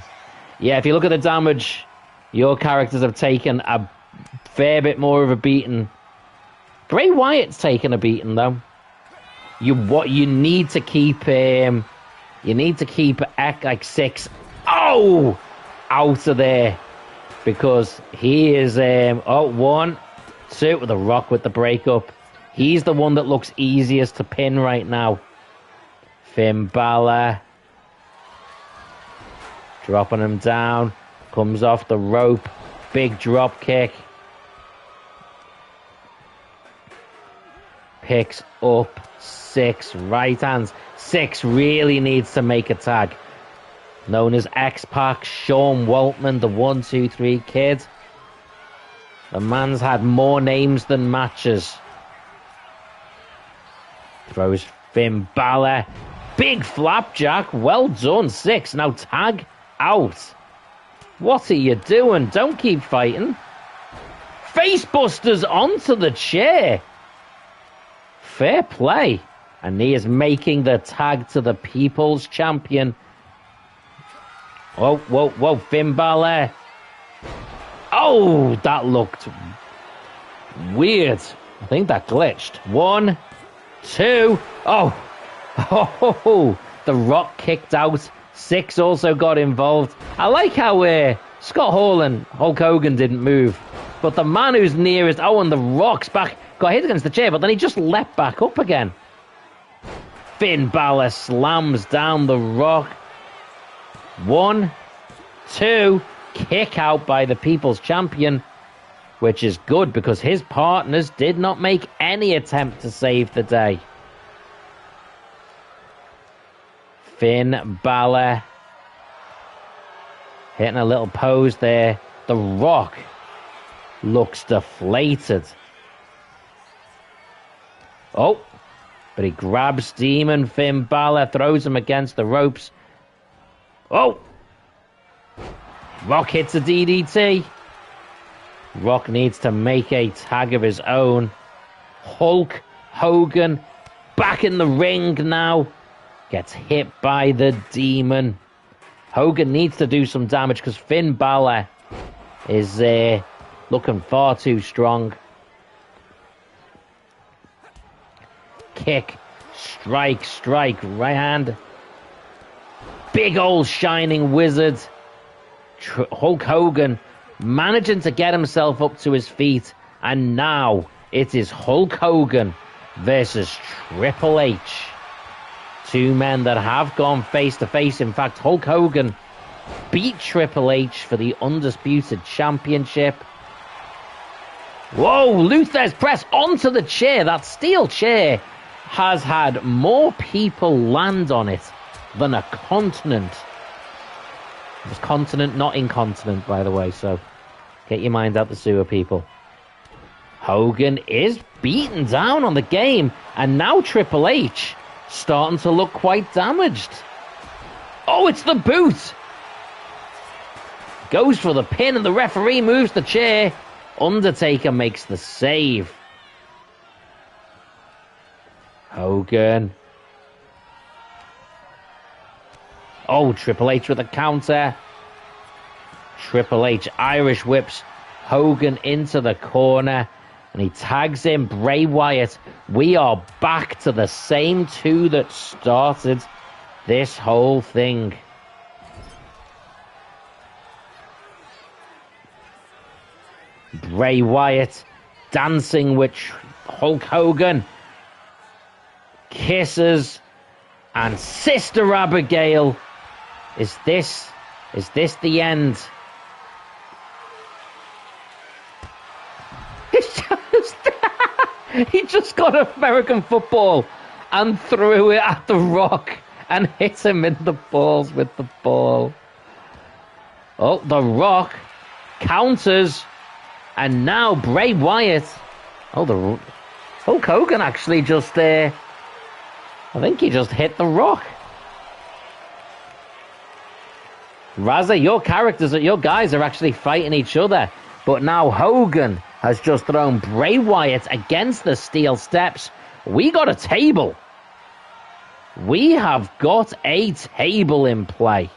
Yeah, if you look at the damage, your characters have taken a fair bit more of a beating. Bray Wyatt's taken a beating, though. You need to keep like 6. Oh! Out of there. Because he is 1, 2 with a Rock with the breakup. He's the one that looks easiest to pin right now. Finn Balor. Dropping him down. Comes off the rope. Big drop kick. Picks up 6 right hands. 6 really needs to make a tag. Known as X-Pac, Sean Waltman, the 1, 2, 3 kid. The man's had more names than matches. Throws Finn Balor. Big flapjack. Well done, 6. Now tag out. What are you doing? Don't keep fighting. Facebusters onto the chair. Fair play. And he is making the tag to the People's Champion. Whoa, whoa, whoa. Finn Balor. Oh, that looked weird. I think that glitched. 1, 2. Oh. Oh, the Rock kicked out. 6 also got involved. I like how Scott Hall and Hulk Hogan didn't move. But the man who's nearest, and the Rock's back, got hit against the chair, but then he just leapt back up again. Finn Balor slams down the Rock. 1, 2, kick out by the People's Champion, which is good because his partners did not make any attempt to save the day. Finn Balor hitting a little pose there. The Rock looks deflated. Oh, but he grabs Demon Finn Balor, throws him against the ropes. Oh, Rock hits a DDT. Rock needs to make a tag of his own. Hulk Hogan back in the ring now. Gets hit by the Demon. Hogan needs to do some damage because Finn Balor is looking far too strong. Kick, strike, right hand. Big old shining wizard. Hulk Hogan managing to get himself up to his feet. And now it is Hulk Hogan versus Triple H. 2 men that have gone face to face. In fact, Hulk Hogan beat Triple H for the Undisputed Championship. Whoa, Luther's press onto the chair. That steel chair has had more people land on it than a continent. It was continent, not incontinent, by the way, so get your mind out the sewer, people. Hogan is beaten down on the game, and now Triple H starting to look quite damaged. Oh, it's the boot! Goes for the pin, and the referee moves the chair. Undertaker makes the save. Hogan. Oh, Triple H with a counter. Triple H Irish whips Hogan into the corner, and he tags in Bray Wyatt. We are back to the same two that started this whole thing. Bray Wyatt dancing with Hulk Hogan. Kisses. And Sister Abigail. Is this the end? He just got American football and threw it at The Rock and hit him in the balls with the ball. Oh, The Rock counters, and now Bray Wyatt. Oh, the Hulk Hogan actually just I think he just hit The Rock. Razza, your guys are actually fighting each other, but now Hogan has just thrown Bray Wyatt against the steel steps. We got a table. We have got a table in play.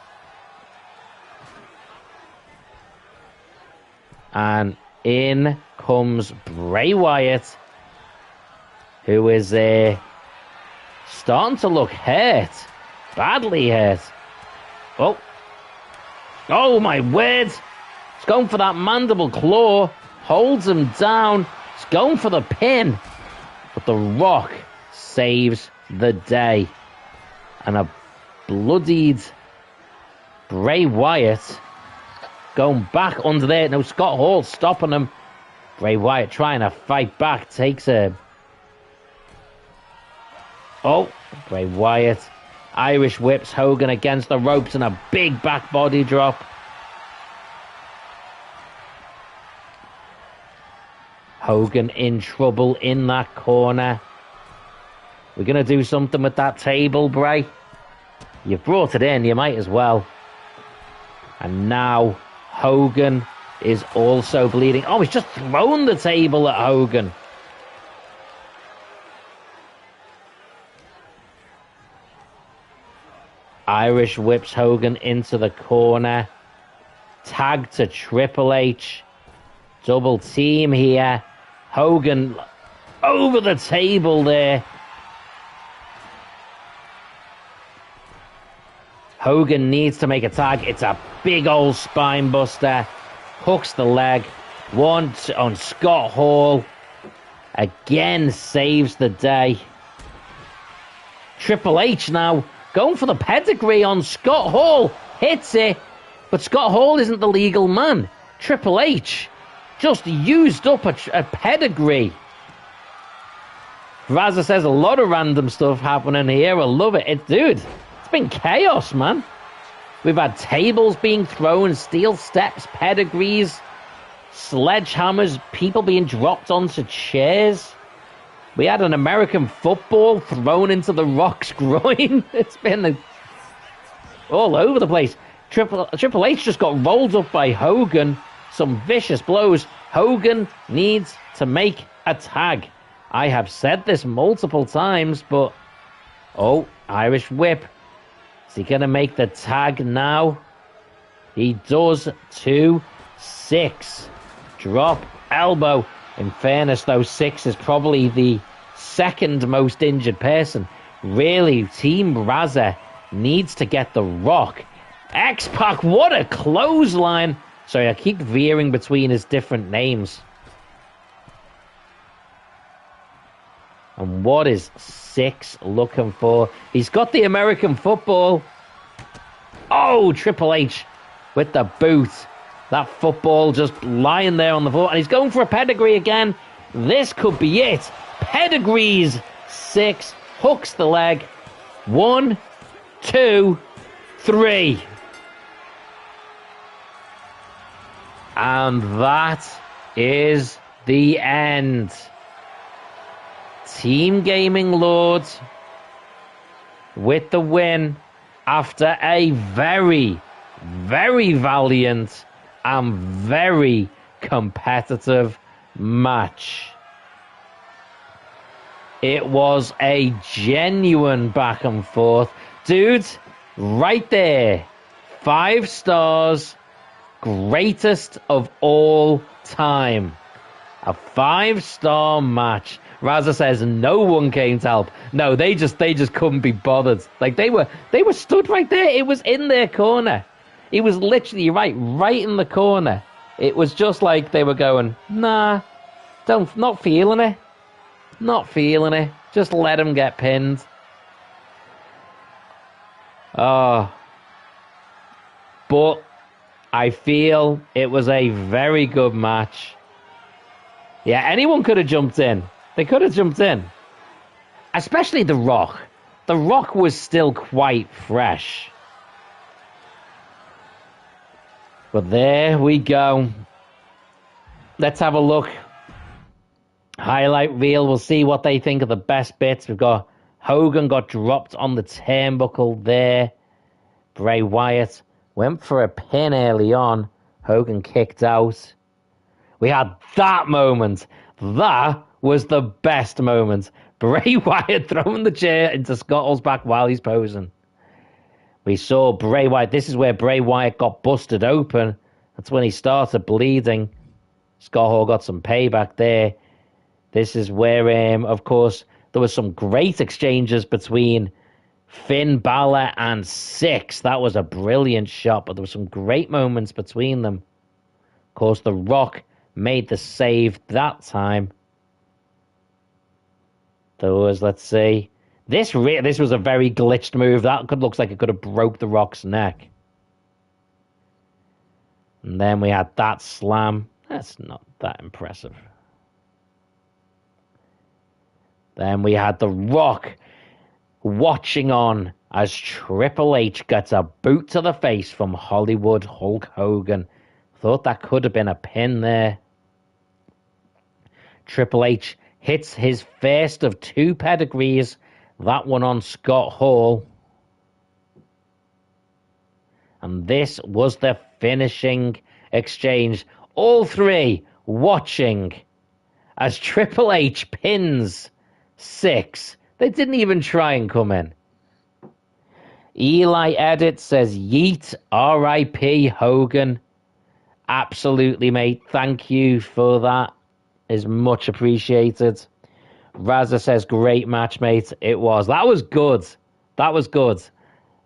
And in comes Bray Wyatt, who is starting to look hurt. Badly hurt. Oh my word. He's going for that mandible claw. Holds him down. He's going for the pin. But The Rock saves the day. And a bloodied Bray Wyatt going back under there. No, Scott Hall stopping him. Bray Wyatt trying to fight back. Takes a... Oh, Bray Wyatt. Irish whips Hogan against the ropes and a big back body drop. Hogan in trouble in that corner. We're going to do something with that table, Bray. You've brought it in, you might as well. And now Hogan is also bleeding. Oh, he's just thrown the table at Hogan. Irish whips Hogan into the corner. Tag to Triple H. Double team here. Hogan over the table there. Hogan needs to make a tag. It's a big old spine buster. Hooks the leg. One on Scott Hall. Again saves the day. Triple H now going for the pedigree on Scott Hall. Hits it. But Scott Hall isn't the legal man. Triple H just used up a pedigree. Razza says a lot of random stuff happening here. I love it. Dude, it's been chaos, man. We've had tables being thrown, steel steps, pedigrees, sledgehammers, people being dropped onto chairs. We had an American football thrown into The Rock's groin. It's been all over the place. Triple H just got rolled up by Hogan. Some vicious blows. Hogan needs to make a tag. I have said this multiple times, but... Oh, Irish whip. Is he going to make the tag now? He does. 2-6. Drop elbow. In fairness, though, 6 is probably the second most injured person. Really, Team Razza needs to get The Rock. X-Pac, what a clothesline. Sorry, I keep veering between his different names. And what is 6 looking for? He's got the American football. Oh, Triple H with the boot. That football just lying there on the floor. And he's going for a pedigree again. This could be it. Pedigrees. 6. Hooks the leg. 1, 2, 3. And that is the end. Team Gaming Lords with the win after a very, very valiant and very competitive match. It was a genuine back and forth. Dude, right there. 5 stars. Greatest of all time. A 5-star match. Raza says no one came to help. No, they just couldn't be bothered. Like they were stood right there. It was in their corner. It was literally right in the corner. It was just like they were going, nah, not feeling it. Not feeling it. Just let him get pinned. Oh. But I feel it was a very good match. Yeah, anyone could have jumped in. They could have jumped in. Especially The Rock. The Rock was still quite fresh. But there we go. Let's have a look. Highlight reel. We'll see what they think of the best bits. We've got Hogan got dropped on the turnbuckle there. Bray Wyatt went for a pin early on. Hogan kicked out. We had that moment. That was the best moment. Bray Wyatt throwing the chair into Scottle's back while he's posing. We saw Bray Wyatt. This is where Bray Wyatt got busted open. That's when he started bleeding. Scott Hall got some payback there. This is where, of course, there was some great exchanges between Finn Balor and Six. That was a brilliant shot, but there were some great moments between them. Of course, The Rock made the save that time. There was, let's see. This was a very glitched move. That looks like it could have broke The Rock's neck. And then we had that slam. That's not that impressive. Then we had The Rock watching on as Triple H gets a boot to the face from Hollywood Hulk Hogan. Thought that could have been a pin there. Triple H hits his first of 2 pedigrees. That one on Scott Hall. And this was the finishing exchange. All 3 watching as Triple H pins Six. They didn't even try and come in. Eli Edit says, yeet, R.I.P. Hogan. Absolutely, mate. Thank you for that. Is much appreciated. Raza says, great match, mate. It was. That was good. That was good.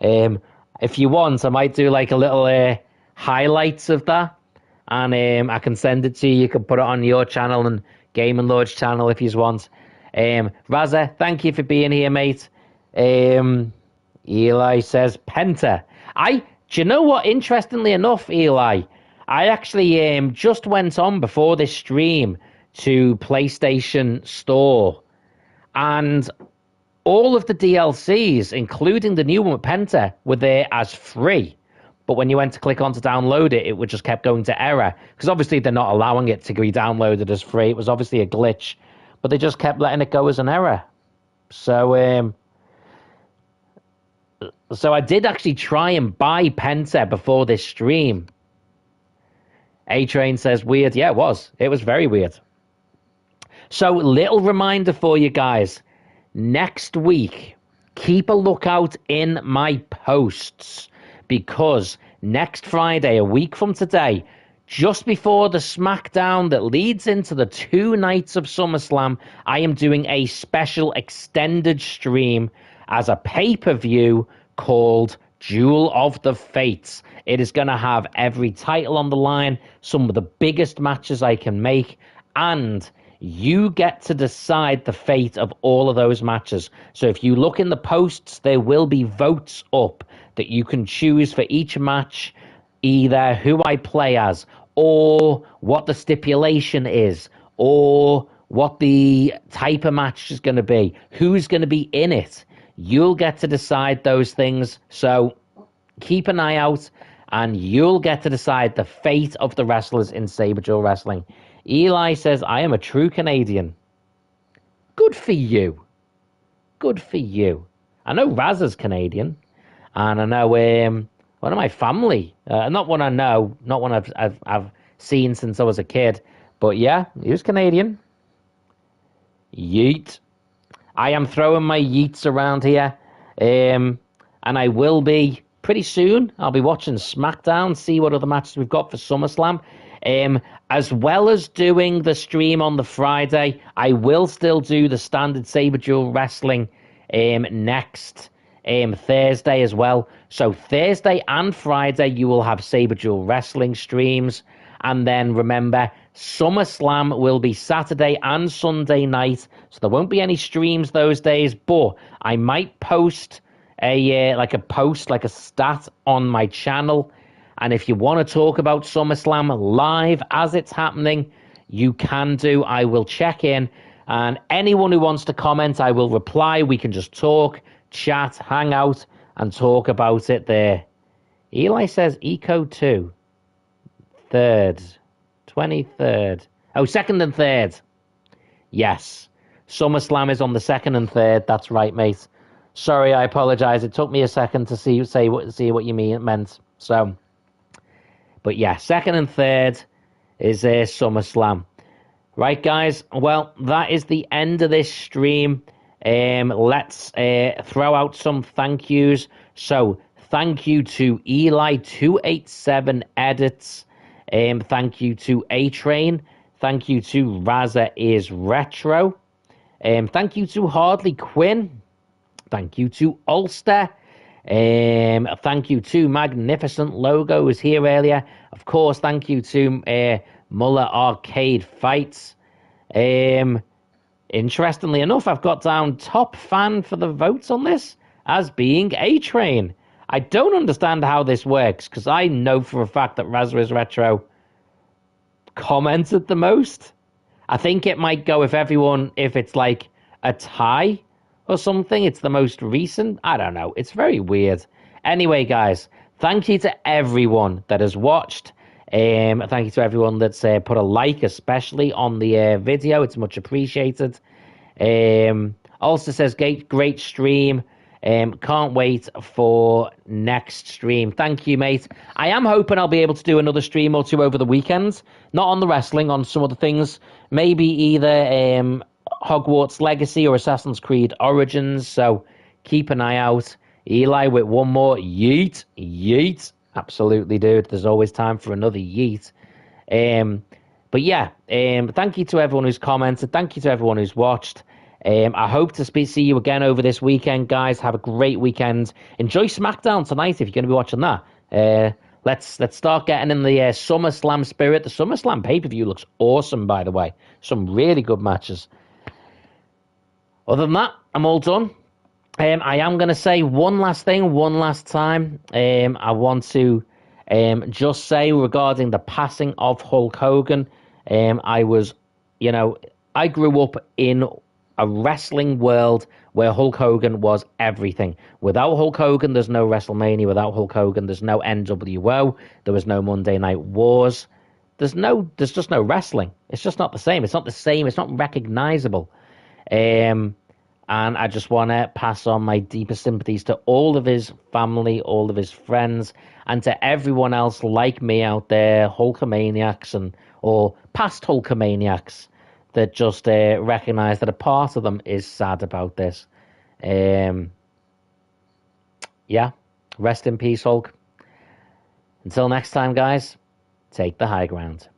If you want, I might do like a little highlights of that. And I can send it to you. You can put it on your channel and Game and Lord's channel if you want. Raza, thank you for being here, mate. Eli says, Penta. Do you know what? Interestingly enough, Eli, I actually just went on before this stream to PlayStation Store, and all of the DLCs, including the new one with Penta, were there as free. But when you went to click on to download it, it would just kept going to error. Because obviously they're not allowing it to be downloaded as free. It was obviously a glitch. But they just kept letting it go as an error. So I did actually try and buy Penta before this stream. A-Train says, weird. Yeah, it was. It was very weird. So, little reminder for you guys. Next week, keep a lookout in my posts. Because next Friday, a week from today, just before the SmackDown that leads into the 2 nights of SummerSlam, I am doing a special extended stream as a pay-per-view called Duel of the Fates. It is going to have every title on the line, some of the biggest matches I can make, and you get to decide the fate of all of those matches. So if you look in the posts, there will be votes up that you can choose for each match, either who I play as, or what the stipulation is, or what the type of match is going to be, who's going to be in it. You'll get to decide those things. So keep an eye out, and you'll get to decide the fate of the wrestlers in Saberduel Wrestling. Eli says, I am a true Canadian. Good for you. Good for you. I know Raz is Canadian, and I know one of my family, not one I know, not one I've seen since I was a kid, but yeah, he was Canadian. Yeet. I am throwing my yeets around here, and I will be pretty soon. I'll be watching SmackDown, see what other matches we've got for SummerSlam. As well as doing the stream on the Friday, I will still do the standard Saberduel Wrestling next Thursday as well. So Thursday and Friday, you will have Saberduel Wrestling streams. And then remember, SummerSlam will be Saturday and Sunday night. So there won't be any streams those days, but I might post like a stat on my channel. And if you want to talk about SummerSlam live as it's happening, you can do. I will check in. And anyone who wants to comment, I will reply. We can just talk, chat, hang out, and talk about it there. Eli says Eco 2. 3rd. 23rd. Oh, 2nd and 3rd. Yes. SummerSlam is on the 2nd and 3rd. That's right, mate. Sorry, I apologize. It took me a second to see what you meant. So, but yeah, 2nd and 3rd is SummerSlam. Right, guys. Well, that is the end of this stream. Let's throw out some thank yous. So, thank you to Eli287 Edits. Thank you to A-Train. Thank you to Raza is Retro. Thank you to Hardly Quinn. Thank you to Ulster. Thank you to Magnificent Logo, who was here earlier. Of course, thank you to Muller Arcade Fights. Interestingly enough, I've got down top fan for the votes on this as being A-Train. I don't understand how this works, because I know for a fact that Raspberries Retro commented the most. I think it might go if it's like a tie or something. It's the most recent. I don't know. It's very weird. Anyway, guys, thank you to everyone that has watched. Thank you to everyone that's put a like, especially on the video. It's much appreciated. Also says, great stream. Can't wait for next stream. Thank you, mate. I am hoping I'll be able to do another stream or two over the weekend. Not on the wrestling, on some other things. Maybe either Hogwarts Legacy or Assassin's Creed Origins. So keep an eye out. Eli with one more yeet. Yeet. Absolutely, dude. There's always time for another yeet. But yeah, thank you to everyone who's commented. Thank you to everyone who's watched. I hope to see you again over this weekend, guys. Have a great weekend. Enjoy SmackDown tonight if you're going to be watching that. Let's start getting in the SummerSlam spirit. The SummerSlam pay-per-view looks awesome, by the way. Some really good matches. Other than that, I'm all done. I am going to say one last thing, one last time. I want to just say regarding the passing of Hulk Hogan. I grew up in a wrestling world where Hulk Hogan was everything. Without Hulk Hogan, there's no WrestleMania. Without Hulk Hogan, there's no NWO. There was no Monday Night Wars. There's just no wrestling. It's just not the same. It's not the same. It's not recognizable. And I just want to pass on my deepest sympathies to all of his family, all of his friends, and to everyone else like me out there, Hulkamaniacs or past Hulkamaniacs, that just recognize that a part of them is sad about this. Yeah, rest in peace, Hulk. Until next time, guys, take the high ground.